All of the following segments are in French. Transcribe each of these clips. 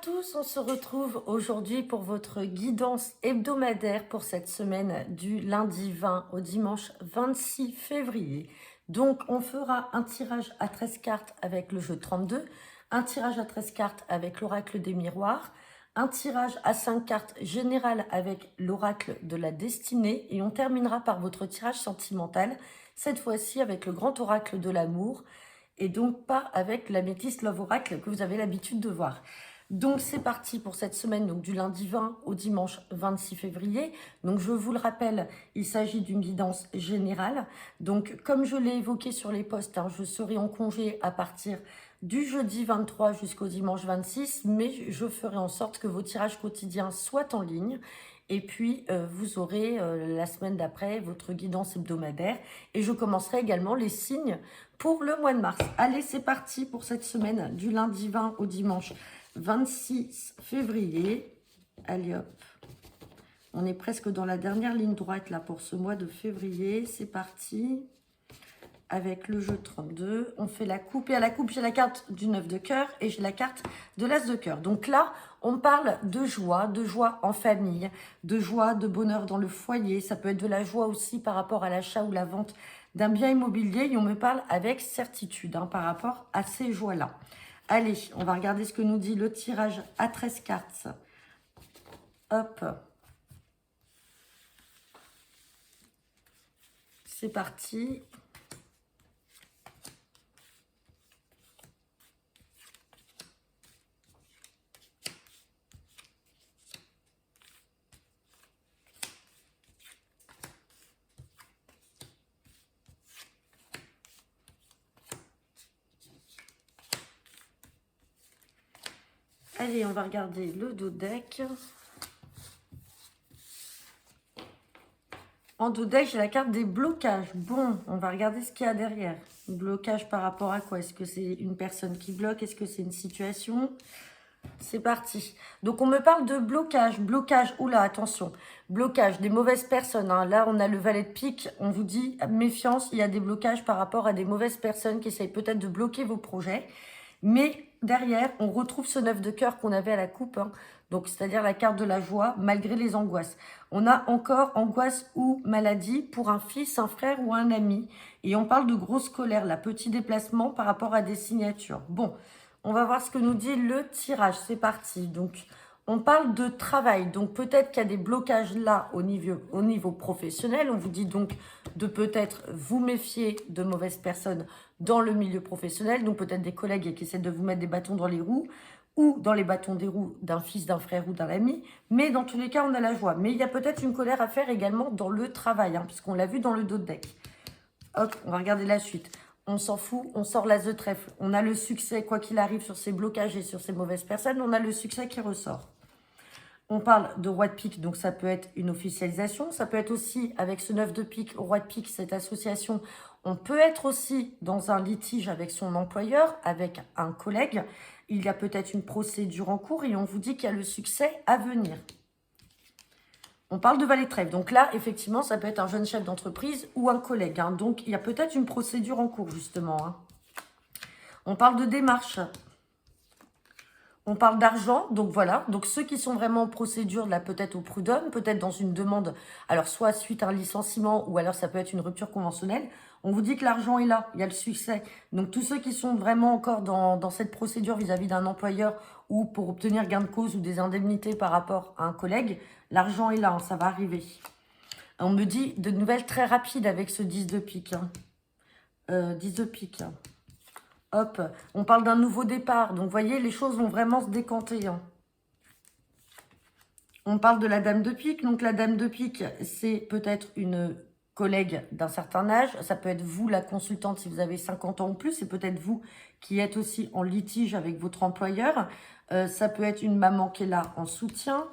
tous, on se retrouve aujourd'hui pour votre guidance hebdomadaire pour cette semaine du lundi 20 au dimanche 26 février. Donc on fera un tirage à 13 cartes avec le jeu 32, un tirage à 13 cartes avec l'oracle des miroirs, un tirage à 5 cartes général avec l'oracle de la destinée et on terminera par votre tirage sentimental, cette fois-ci avec le grand oracle de l'amour et donc pas avec l'améthyste Love Oracle que vous avez l'habitude de voir. Donc c'est parti pour cette semaine, donc du lundi 20 au dimanche 26 février. Donc je vous le rappelle, il s'agit d'une guidance générale. Donc comme je l'ai évoqué sur les posts, je serai en congé à partir du jeudi 23 jusqu'au dimanche 26, mais je ferai en sorte que vos tirages quotidiens soient en ligne. Et puis, vous aurez la semaine d'après votre guidance hebdomadaire. Et je commencerai également les signes pour le mois de mars. Allez, c'est parti pour cette semaine du lundi 20 au dimanche 26 février. Allez hop. On est presque dans la dernière ligne droite là pour ce mois de février. C'est parti. Avec le jeu 32, on fait la coupe. Et à la coupe, j'ai la carte du 9 de cœur et j'ai la carte de l'as de cœur. Donc là, on parle de joie en famille, de joie, de bonheur dans le foyer. Ça peut être de la joie aussi par rapport à l'achat ou la vente d'un bien immobilier. Et on me parle avec certitude par rapport à ces joies-là. Allez, on va regarder ce que nous dit le tirage à 13 cartes. Hop. C'est parti. Allez, on va regarder le dos deck. En dos deck, j'ai la carte des blocages. Bon, on va regarder ce qu'il y a derrière. Blocage par rapport à quoi? Est-ce que c'est une personne qui bloque? Est-ce que c'est une situation? C'est parti. Donc, on me parle de blocage. Blocage, oula, attention. Blocage des mauvaises personnes. Là, on a le valet de pique. On vous dit, méfiance, il y a des blocages par rapport à des mauvaises personnes qui essayent peut-être de bloquer vos projets. Mais derrière, on retrouve ce 9 de cœur qu'on avait à la coupe. Donc, c'est-à-dire la carte de la joie, malgré les angoisses. On a encore angoisse ou maladie pour un fils, un frère ou un ami. Et on parle de grosse colère, là, petit déplacement par rapport à des signatures. Bon, on va voir ce que nous dit le tirage. C'est parti. Donc, on parle de travail. Donc, peut-être qu'il y a des blocages là au niveau professionnel. On vous dit donc de peut-être vous méfier de mauvaises personnes dans le milieu professionnel. Donc, peut-être des collègues qui essaient de vous mettre des bâtons dans les roues ou dans les bâtons des roues d'un fils, d'un frère ou d'un ami. Mais dans tous les cas, on a la joie. Mais il y a peut-être une colère à faire également dans le travail, puisqu'on l'a vu dans le dos de deck. Hop, on va regarder la suite. On s'en fout, on sort l'as de trèfle. On a le succès, quoi qu'il arrive, sur ces blocages et sur ces mauvaises personnes. On a le succès qui ressort. On parle de roi de pique, donc ça peut être une officialisation. Ça peut être aussi, avec ce 9 de pique, roi de pique, cette association, on peut être aussi dans un litige avec son employeur, avec un collègue. Il y a peut-être une procédure en cours et on vous dit qu'il y a le succès à venir. On parle de valet de trèfle. Donc là, effectivement, ça peut être un jeune chef d'entreprise ou un collègue. Donc, il y a peut-être une procédure en cours, justement. On parle de démarche. On parle d'argent, donc voilà. Donc ceux qui sont vraiment en procédure, là, peut-être au prud'homme, peut-être dans une demande, alors soit suite à un licenciement ou alors ça peut être une rupture conventionnelle, on vous dit que l'argent est là, il y a le succès. Donc tous ceux qui sont vraiment encore dans cette procédure vis-à-vis d'un employeur ou pour obtenir gain de cause ou des indemnités par rapport à un collègue, l'argent est là, ça va arriver. On me dit de nouvelles très rapides avec ce 10 de pique. 10 de pique. Hop, on parle d'un nouveau départ. Donc, vous voyez, les choses vont vraiment se décanter. On parle de la dame de pique. Donc, la dame de pique, c'est peut-être une collègue d'un certain âge. Ça peut être vous, la consultante, si vous avez 50 ans ou plus. C'est peut-être vous qui êtes aussi en litige avec votre employeur. Ça peut être une maman qui est là en soutien.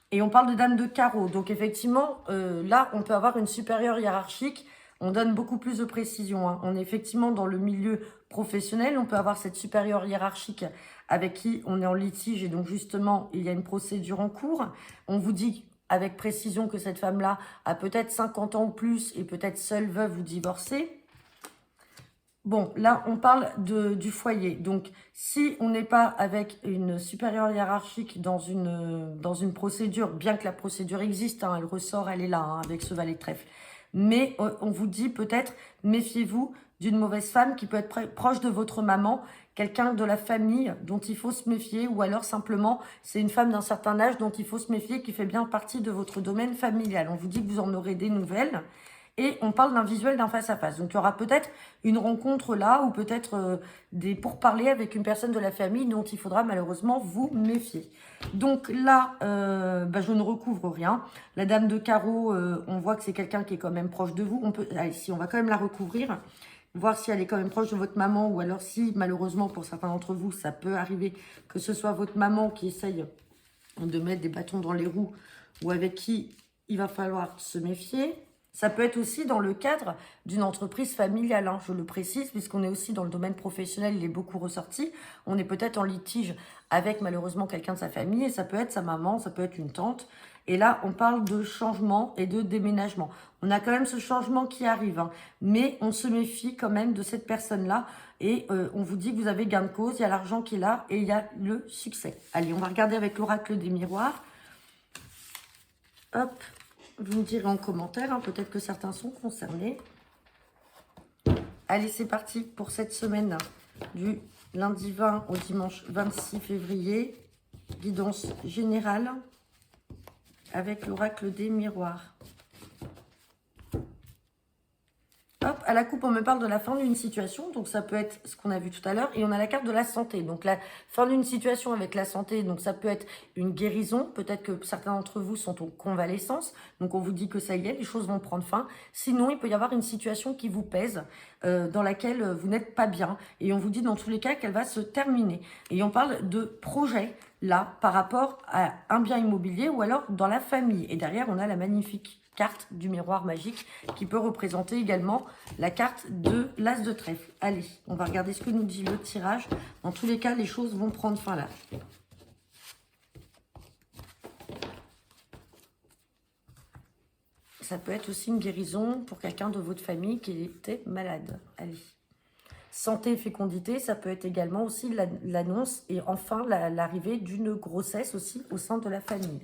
Et on parle de dame de carreau. Donc, effectivement, là, on peut avoir une supérieure hiérarchique. On donne beaucoup plus de précision. On est effectivement dans le milieu professionnel. On peut avoir cette supérieure hiérarchique avec qui on est en litige. Et donc, justement, il y a une procédure en cours. On vous dit avec précision que cette femme-là a peut-être 50 ans ou plus et peut-être seule, veuve ou divorcée. Bon, là, on parle du foyer. Donc, si on n'est pas avec une supérieure hiérarchique dans une procédure, bien que la procédure existe, hein, elle ressort, elle est là, hein, avec ce valet de trèfle. Mais on vous dit peut-être, méfiez-vous d'une mauvaise femme qui peut être proche de votre maman, quelqu'un de la famille dont il faut se méfier, ou alors simplement, c'est une femme d'un certain âge dont il faut se méfier, qui fait bien partie de votre domaine familial. On vous dit que vous en aurez des nouvelles. Et on parle d'un visuel, d'un face-à-face. Donc, il y aura peut-être une rencontre là ou peut-être des pourparlers avec une personne de la famille dont il faudra malheureusement vous méfier. Donc là, je ne recouvre rien. La dame de carreau, on voit que c'est quelqu'un qui est quand même proche de vous. Allez, si, on va quand même la recouvrir, voir si elle est quand même proche de votre maman ou alors si, malheureusement, pour certains d'entre vous, ça peut arriver que ce soit votre maman qui essaye de mettre des bâtons dans les roues ou avec qui il va falloir se méfier. Ça peut être aussi dans le cadre d'une entreprise familiale, hein, je le précise, puisqu'on est aussi dans le domaine professionnel, il est beaucoup ressorti. On est peut-être en litige avec malheureusement quelqu'un de sa famille, et ça peut être sa maman, ça peut être une tante. Et là, on parle de changement et de déménagement. On a quand même ce changement qui arrive, hein, mais on se méfie quand même de cette personne-là. Et on vous dit que vous avez gain de cause, il y a l'argent qui est là et il y a le succès. Allez, on va regarder avec l'oracle des miroirs. Hop. Vous me direz en commentaire, hein, peut-être que certains sont concernés. Allez, c'est parti pour cette semaine du lundi 20 au dimanche 26 février. Guidance générale avec l'oracle des miroirs. Hop, à la coupe, on me parle de la fin d'une situation. Donc, ça peut être ce qu'on a vu tout à l'heure. Et on a la carte de la santé. Donc, la fin d'une situation avec la santé. Donc, ça peut être une guérison. Peut-être que certains d'entre vous sont en convalescence. Donc, on vous dit que ça y est, les choses vont prendre fin. Sinon, il peut y avoir une situation qui vous pèse, dans laquelle vous n'êtes pas bien. Et on vous dit dans tous les cas qu'elle va se terminer. Et on parle de projet, là, par rapport à un bien immobilier ou alors dans la famille. Et derrière, on a la magnifique carte du miroir magique qui peut représenter également la carte de l'as de trèfle. Allez, on va regarder ce que nous dit le tirage. Dans tous les cas, les choses vont prendre fin là. Ça peut être aussi une guérison pour quelqu'un de votre famille qui était malade. Allez. Santé et fécondité, ça peut être également aussi l'annonce et enfin l'arrivée d'une grossesse aussi au sein de la famille.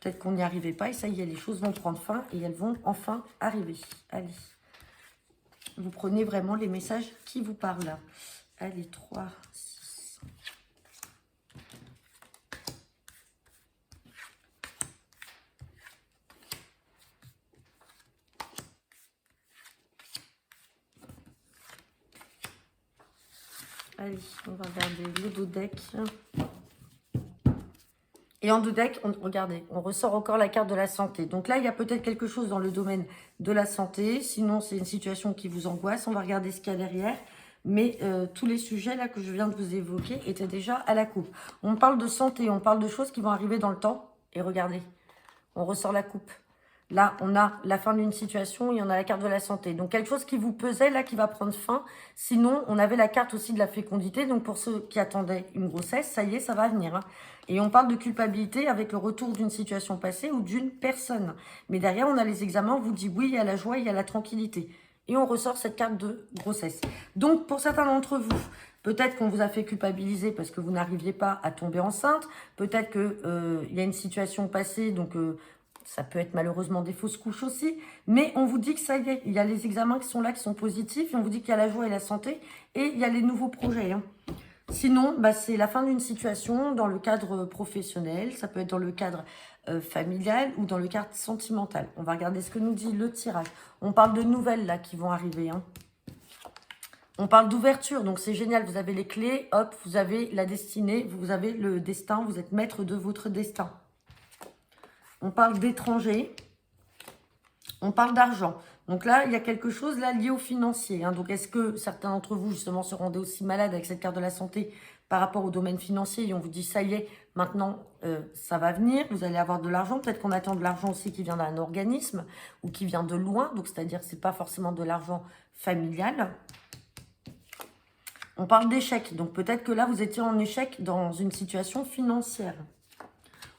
Peut-être qu'on n'y arrivait pas et ça y est, les choses vont prendre fin et elles vont enfin arriver. Allez. Vous prenez vraiment les messages qui vous parlent. Allez, 3, 6. Allez, on va regarder le dos deck. Et en deux decks, regardez, on ressort encore la carte de la santé. Donc là, il y a peut-être quelque chose dans le domaine de la santé. Sinon, c'est une situation qui vous angoisse. On va regarder ce qu'il y a derrière. Mais tous les sujets là que je viens de vous évoquer étaient déjà à la coupe. On parle de santé, on parle de choses qui vont arriver dans le temps. Et regardez, on ressort la coupe. Là, on a la fin d'une situation et on a la carte de la santé. Donc, quelque chose qui vous pesait, là, qui va prendre fin. Sinon, on avait la carte aussi de la fécondité. Donc, pour ceux qui attendaient une grossesse, ça y est, ça va venir. Hein. Et on parle de culpabilité avec le retour d'une situation passée ou d'une personne. Mais derrière, on a les examens, on vous dit oui, il y a la joie, il y a la tranquillité. Et on ressort cette carte de grossesse. Donc, pour certains d'entre vous, peut-être qu'on vous a fait culpabiliser parce que vous n'arriviez pas à tomber enceinte. Peut-être qu'il y a une situation passée, donc... ça peut être malheureusement des fausses couches aussi. Mais on vous dit que ça y est, il y a les examens qui sont là, qui sont positifs. Et on vous dit qu'il y a la joie et la santé. Et il y a les nouveaux projets. Hein. Sinon, c'est la fin d'une situation dans le cadre professionnel. Ça peut être dans le cadre familial ou dans le cadre sentimental. On va regarder ce que nous dit le tirage. On parle de nouvelles là qui vont arriver. Hein. On parle d'ouverture, donc c'est génial. Vous avez les clés, hop, vous avez la destinée, vous avez le destin. Vous êtes maître de votre destin. On parle d'étrangers, on parle d'argent. Donc là, il y a quelque chose là lié au financier. Hein. Donc est-ce que certains d'entre vous justement se rendaient aussi malades avec cette carte de la santé par rapport au domaine financier et on vous dit ça y est, maintenant ça va venir, vous allez avoir de l'argent. Peut-être qu'on attend de l'argent aussi qui vient d'un organisme ou qui vient de loin. Donc c'est-à-dire que ce n'est pas forcément de l'argent familial. On parle d'échec. Donc peut-être que là, vous étiez en échec dans une situation financière.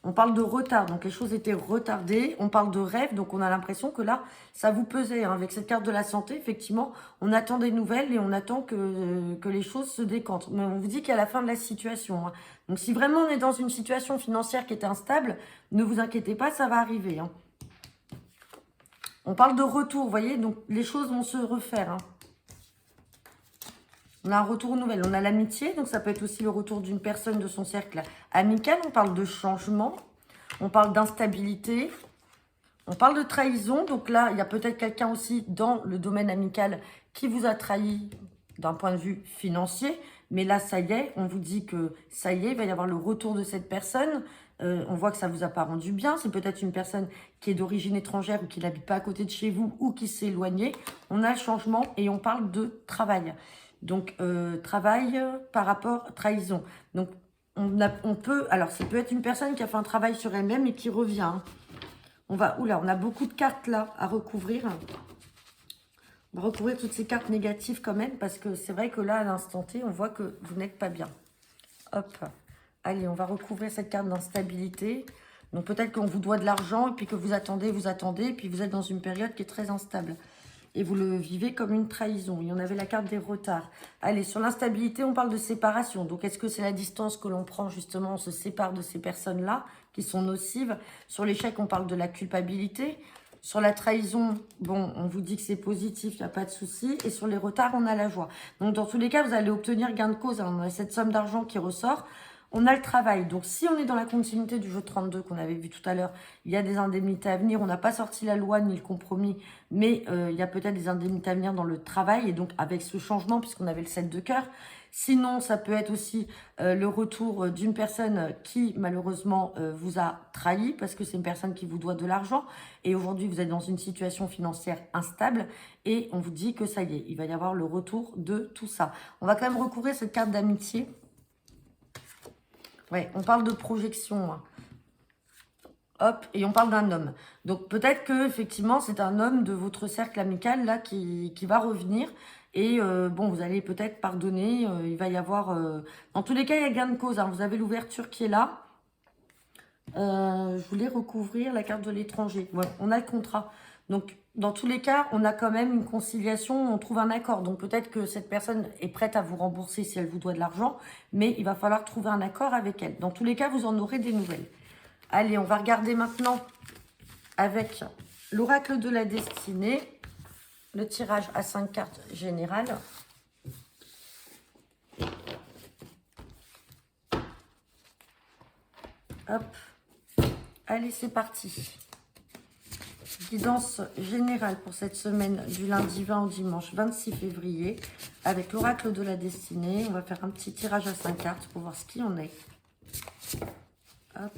On parle de retard, donc les choses étaient retardées. On parle de rêve, donc on a l'impression que là, ça vous pesait. Hein. Avec cette carte de la santé, effectivement, on attend des nouvelles et on attend que les choses se décantent. Mais on vous dit qu'il y a la fin de la situation. Hein. Donc si vraiment on est dans une situation financière qui est instable, ne vous inquiétez pas, ça va arriver. Hein. On parle de retour, vous voyez, donc les choses vont se refaire. Hein. On a un retour aux nouvelles. On a l'amitié, donc ça peut être aussi le retour d'une personne de son cercle amical. On parle de changement, on parle d'instabilité, on parle de trahison. Donc là, il y a peut-être quelqu'un aussi dans le domaine amical qui vous a trahi d'un point de vue financier. Mais là, ça y est, on vous dit que ça y est, il va y avoir le retour de cette personne. On voit que ça ne vous a pas rendu bien. C'est peut-être une personne qui est d'origine étrangère ou qui n'habite pas à côté de chez vous ou qui s'est éloignée. On a le changement et on parle de travail. Donc, travail par rapport à trahison. Donc, on peut... Alors, ça peut être une personne qui a fait un travail sur elle-même et qui revient. Hein. On a beaucoup de cartes là à recouvrir. On va recouvrir toutes ces cartes négatives quand même parce que c'est vrai que là, à l'instant T, on voit que vous n'êtes pas bien. Hop. Allez, on va recouvrir cette carte d'instabilité. Donc, peut-être qu'on vous doit de l'argent et puis que vous attendez, et puis vous êtes dans une période qui est très instable. Et vous le vivez comme une trahison. Il y en avait la carte des retards. Allez, sur l'instabilité, on parle de séparation. Donc, est-ce que c'est la distance que l'on prend, justement, on se sépare de ces personnes-là, qui sont nocives. Sur l'échec, on parle de la culpabilité. Sur la trahison, bon, on vous dit que c'est positif, il n'y a pas de souci. Et sur les retards, on a la joie. Donc, dans tous les cas, vous allez obtenir gain de cause. Hein. On a cette somme d'argent qui ressort. On a le travail. Donc, si on est dans la continuité du jeu 32 qu'on avait vu tout à l'heure, il y a des indemnités à venir. On n'a pas sorti la loi ni le compromis, mais il y a peut-être des indemnités à venir dans le travail. Et donc, avec ce changement, puisqu'on avait le 7 de cœur. Sinon, ça peut être aussi le retour d'une personne qui, malheureusement, vous a trahi parce que c'est une personne qui vous doit de l'argent. Et aujourd'hui, vous êtes dans une situation financière instable. Et on vous dit que ça y est, il va y avoir le retour de tout ça. On va quand même recouvrir cette carte d'amitié. Ouais, on parle de projection. Hein. Hop, et on parle d'un homme. Donc peut-être que effectivement c'est un homme de votre cercle amical là qui va revenir. Et bon, vous allez peut-être pardonner. Il va y avoir... Dans tous les cas, il y a gain de cause. Hein. Vous avez l'ouverture qui est là. Je voulais recouvrir la carte de l'étranger. Ouais, on a le contrat. Donc, dans tous les cas, on a quand même une conciliation, on trouve un accord. Donc, peut-être que cette personne est prête à vous rembourser si elle vous doit de l'argent, mais il va falloir trouver un accord avec elle. Dans tous les cas, vous en aurez des nouvelles. Allez, on va regarder maintenant avec l'oracle de la destinée, le tirage à 5 cartes générales. Hop. Allez, c'est parti. Guidance générale pour cette semaine du lundi 20 au dimanche 26 février avec l'oracle de la destinée. On va faire un petit tirage à 5 cartes pour voir ce qu'il en est. Hop.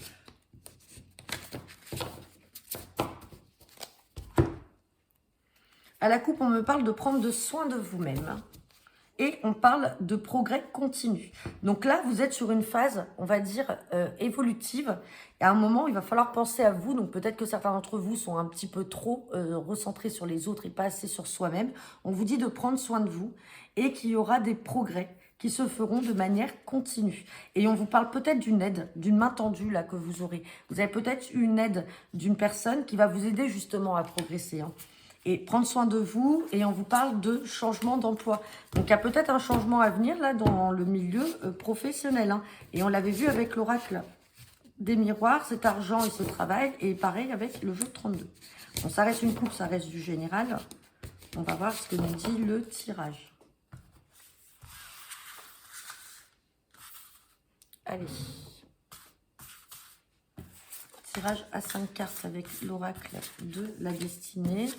À la coupe, on me parle de prendre soin de vous-même. Et on parle de progrès continu. Donc là, vous êtes sur une phase, on va dire, évolutive. Et à un moment, il va falloir penser à vous. Donc peut-être que certains d'entre vous sont un petit peu trop recentrés sur les autres et pas assez sur soi-même. On vous dit de prendre soin de vous et qu'il y aura des progrès qui se feront de manière continue. Et on vous parle peut-être d'une aide, d'une main tendue là que vous aurez. Vous avez peut-être une aide d'une personne qui va vous aider justement à progresser. Hein. Et prendre soin de vous, et on vous parle de changement d'emploi. Donc, il y a peut-être un changement à venir, là, dans le milieu professionnel. Hein. Et on l'avait vu avec l'oracle des miroirs, cet argent et ce travail. Et pareil avec le jeu 32. Bon, ça reste une coupe, ça reste du général. On va voir ce que nous dit le tirage. Allez. Tirage à 5 cartes avec l'oracle de la destinée.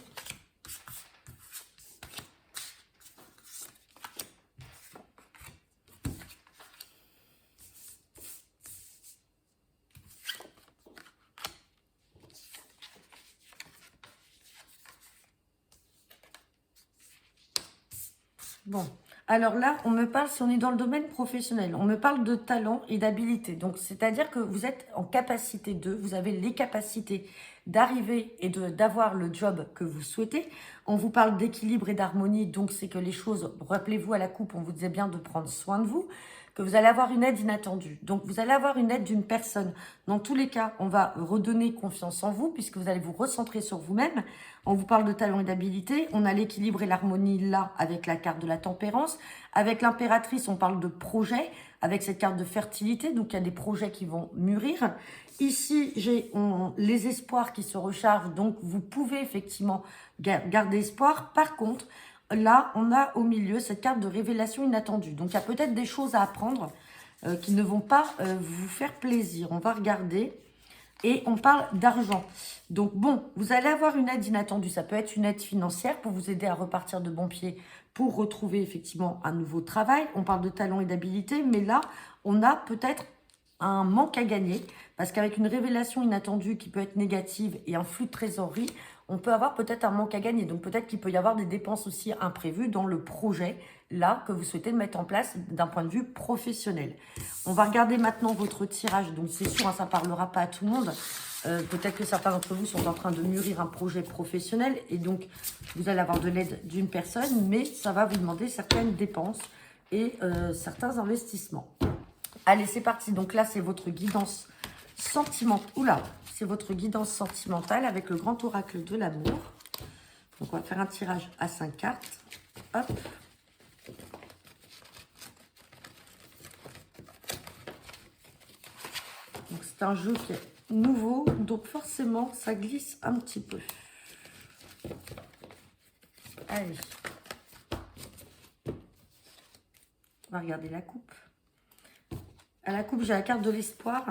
Bon, alors là, on me parle, si on est dans le domaine professionnel, on me parle de talent et d'habilité. Donc, c'est-à-dire que vous êtes en capacité vous avez les capacités d'arriver et d'avoir le job que vous souhaitez. On vous parle d'équilibre et d'harmonie, donc c'est que les choses, rappelez-vous à la coupe, on vous disait bien de prendre soin de vous. que vous allez avoir une aide inattendue. Donc, vous allez avoir une aide d'une personne. Dans tous les cas, on va redonner confiance en vous puisque vous allez vous recentrer sur vous-même. On vous parle de talent et d'habilité. On a l'équilibre et l'harmonie là avec la carte de la tempérance. Avec l'impératrice, on parle de projet avec cette carte de fertilité. Donc, il y a des projets qui vont mûrir. Ici, j'ai les espoirs qui se rechargent. Donc, vous pouvez effectivement garder espoir. Par contre, là, on a au milieu cette carte de révélation inattendue. Donc, il y a peut-être des choses à apprendre qui ne vont pas vous faire plaisir. On va regarder. Et on parle d'argent. Donc, bon, vous allez avoir une aide inattendue. Ça peut être une aide financière pour vous aider à repartir de bon pied, pour retrouver effectivement un nouveau travail. On parle de talent et d'habilité. Mais là, on a peut-être un manque à gagner. Parce qu'avec une révélation inattendue qui peut être négative et un flux de trésorerie, on peut avoir peut-être un manque à gagner. Donc peut-être qu'il peut y avoir des dépenses aussi imprévues dans le projet, là, que vous souhaitez mettre en place d'un point de vue professionnel. On va regarder maintenant votre tirage. Donc c'est sûr, hein, ça ne parlera pas à tout le monde. Peut-être que certains d'entre vous sont en train de mûrir un projet professionnel. Et donc, vous allez avoir de l'aide d'une personne, mais ça va vous demander certaines dépenses et certains investissements. Allez, c'est parti. Donc là, c'est votre guidance sentimentale. Oula, c'est votre guidance sentimentale avec le grand oracle de l'amour. Donc, on va faire un tirage à 5 cartes. Hop. Donc, c'est un jeu qui est nouveau. Donc, forcément, ça glisse un petit peu. Allez. On va regarder la coupe. À la coupe, j'ai la carte de l'espoir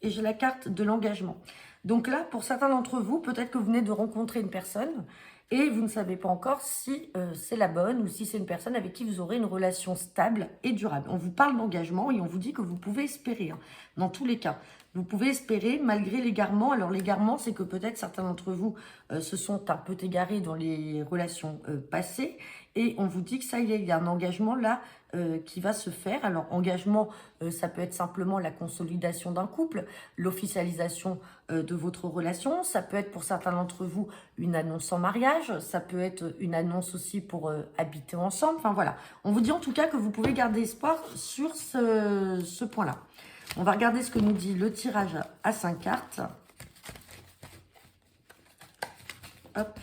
et j'ai la carte de l'engagement. Donc là, pour certains d'entre vous, peut-être que vous venez de rencontrer une personne et vous ne savez pas encore si c'est la bonne ou si c'est une personne avec qui vous aurez une relation stable et durable. On vous parle d'engagement et on vous dit que vous pouvez espérer. Hein, dans tous les cas, vous pouvez espérer malgré l'égarement. Alors l'égarement, c'est que peut-être certains d'entre vous se sont un peu égarés dans les relations passées. Et on vous dit que ça y est, il y a un engagement là qui va se faire. Alors, engagement, ça peut être simplement la consolidation d'un couple, l'officialisation de votre relation. Ça peut être pour certains d'entre vous une annonce en mariage. Ça peut être une annonce aussi pour habiter ensemble. Enfin, voilà. On vous dit en tout cas que vous pouvez garder espoir sur ce point-là. On va regarder ce que nous dit le tirage à 5 cartes. Hop.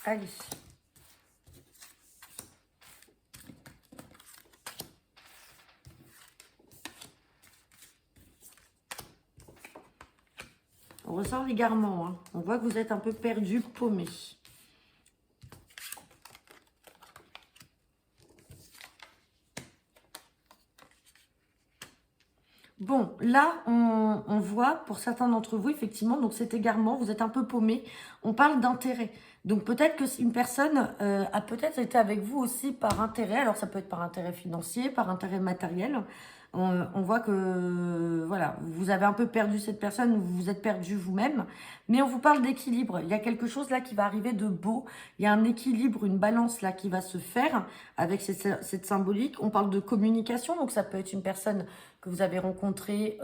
Allez. On ressent l'égarement. Hein. On voit que vous êtes un peu perdu, paumé. Bon, là, on voit pour certains d'entre vous, effectivement, donc cet égarement, vous êtes un peu paumé. On parle d'intérêt. Donc peut-être que une personne a peut-être été avec vous aussi par intérêt. Alors ça peut être par intérêt financier, par intérêt matériel. On voit que voilà, vous avez un peu perdu cette personne, vous vous êtes perdu vous-même. Mais on vous parle d'équilibre. Il y a quelque chose là qui va arriver de beau. Il y a un équilibre, une balance là qui va se faire avec cette symbolique. On parle de communication, donc ça peut être une personne que vous avez rencontrée,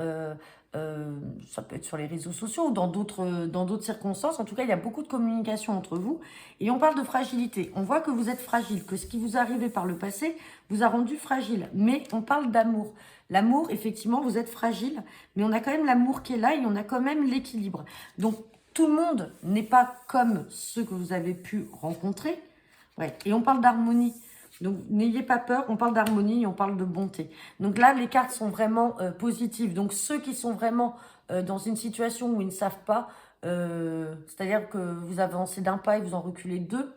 ça peut être sur les réseaux sociaux ou dans d'autres circonstances. En tout cas, il y a beaucoup de communication entre vous. Et on parle de fragilité. On voit que vous êtes fragile, que ce qui vous est arrivé par le passé vous a rendu fragile. Mais on parle d'amour. L'amour, effectivement, vous êtes fragile, mais on a quand même l'amour qui est là et on a quand même l'équilibre. Donc, tout le monde n'est pas comme ceux que vous avez pu rencontrer. Ouais. Et on parle d'harmonie. Donc, n'ayez pas peur, on parle d'harmonie et on parle de bonté. Donc là, les cartes sont vraiment positives. Donc, ceux qui sont vraiment dans une situation où ils ne savent pas, c'est-à-dire que vous avancez d'un pas et vous en reculez deux,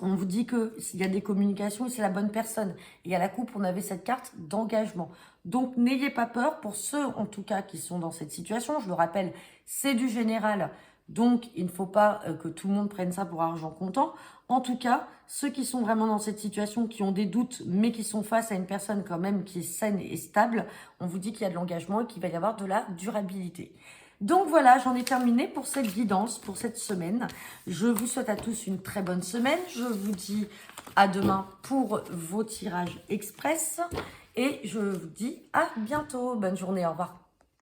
on vous dit que s'il y a des communications, c'est la bonne personne. Et à la coupe, on avait cette carte d'engagement. Donc, n'ayez pas peur pour ceux, en tout cas, qui sont dans cette situation. Je le rappelle, c'est du général. Donc, il ne faut pas que tout le monde prenne ça pour argent comptant. En tout cas, ceux qui sont vraiment dans cette situation, qui ont des doutes, mais qui sont face à une personne quand même qui est saine et stable, on vous dit qu'il y a de l'engagement et qu'il va y avoir de la durabilité. Donc voilà, j'en ai terminé pour cette guidance, pour cette semaine. Je vous souhaite à tous une très bonne semaine. Je vous dis à demain pour vos tirages express. Et je vous dis à bientôt. Bonne journée, au revoir.